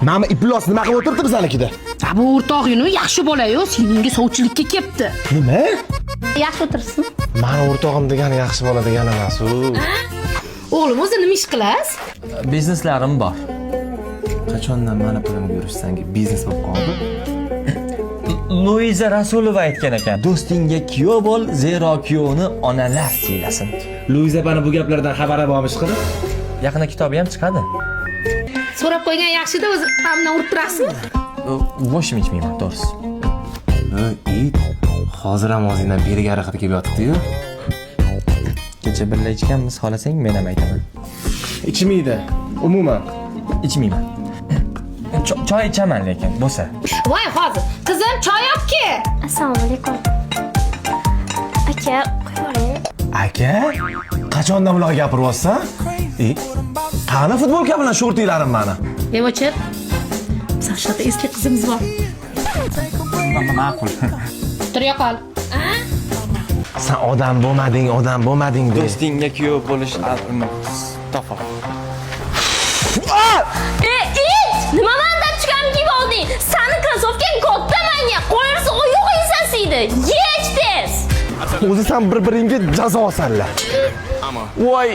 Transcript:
Mana iplos nima qilib o'tiribdi bizlarnikida? Bu o'rtog'ing yaxshi bola-yu, senga sovchilikka kelibdi. Nima? Yaxshi o'tiribsizmi? Mani o'rtog'im degani yaxshi bola degani emas-u. O'g'lim, o'zi nima ish qilasiz? Bizneslarim bor. Qachondan mani pulimga yurishsanki biznes bo'lib qoldi? Luiza Rasulova aytgan ekan, do'stingga kuyov bo'l, zero kuyovni onalar siylasin. Luiza bana bu gaplardan xabari bormi chiqadi? Yaqinda kitobi ham chiqadi. So'rab qo'ygan yaxshi-da, o'zi hamma urib turasizmi? Boshim ichmayman, to'g'risi. It, hozir ham o'zingdan beriga harakatga kelib yotibdi-yu. Kecha birga ichganmiz, xohlasang men ham aytaman. Ichmaydi, umuman. Ichmayman. Choy ichaman lekin, bo'lsa. Voy, hozir. Qizim, choy olib-ki. Assalomu alaykum. Aka, qo'ying. Aka, qachondan bunaqa gapiryapsan? Qani futbolka bilan shortlarim mani? Devochir. Sashada eski qizimiz bor. Ma'qul. Turya qol. Sen odam bo'lmading, de. Do'stingga kuyov bo'lish aqlni topib. Nima mandan chiqam kiyib olding? Sani krossovkang katta manga. Qo'yarsa oyog'ing sasiydi. Yech tez. O'zi sen bir-biringga jazo olsanlar. Voy,